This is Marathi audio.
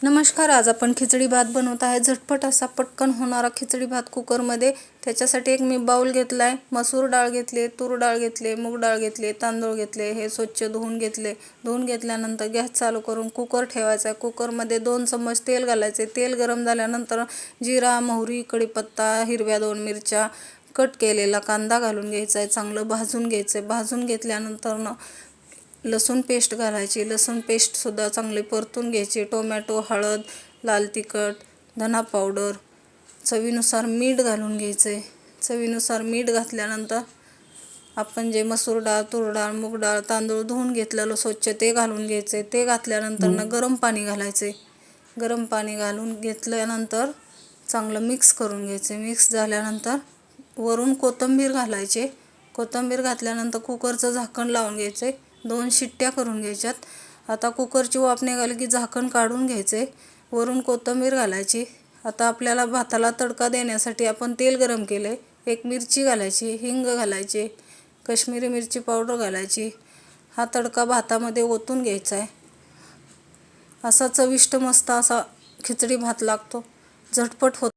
नमस्कार, आज आपण खिचडी भात बनवत आहे. झटपट असा पटकन होणारा खिचडी भात कुकरमध्ये. त्याच्यासाठी एक मी बाउल घेतला आहे. मसूर डाळ घेतली, तूर डाळ घेतली, मूग डाळ घेतली, तांदूळ घेतले. हे स्वच्छ धुवून घेतले. धुवून घेतल्यानंतर गॅस चालू करून कुकर ठेवायचा आहे. कुकरमध्ये 2 चम्मच तेल घालायचे. तेल गरम झाल्यानंतर जिरा, मोहरी, कढीपत्ता, हिरव्या 2 मिरच्या, कट केलेला कांदा घालून घ्यायचा आहे. चांगलं भाजून घ्यायचं आहे. भाजून घेतल्यानंतर लसूण पेस्ट घालायची. लसूण पेस्टसुद्धा चांगली परतून घ्यायची. टोमॅटो, हळद, लाल तिखट, धना पावडर, चवीनुसार मीठ घालून घ्यायचे. चवीनुसार मीठ घातल्यानंतर आपण जे मसूर डाळ, तूर डाळ, मूग डाळ, तांदूळ धुवून घेतलेलं स्वच्छ ते घालून घ्यायचे. ते घातल्यानंतर गरम पाणी घालायचे. गरम पाणी घालून घेतल्यानंतर चांगलं मिक्स करून घ्यायचे. मिक्स झाल्यानंतर वरून कोथिंबीर घालायचे. कोथिंबीर घातल्यानंतर कुकरचं झाकण लावून घ्यायचे. 2 शिट्ट्या करून घ्यायच्यात. आता कुकरची वाफ निघाली की झाकण काढून घ्यायचे. वरून कोथिंबीर घालायची. आता आपल्याला भाताला तडका देण्यासाठी आपण तेल गरम केले. 1 मिरची घालायची, हिंग घालायचे, काश्मीरी मिरची पावडर घालायची. हा तडका भातामध्ये ओतून घ्यायचा आहे. असा चविष्ट मस्त असा खिचडी भात लागतो. झटपट होतो.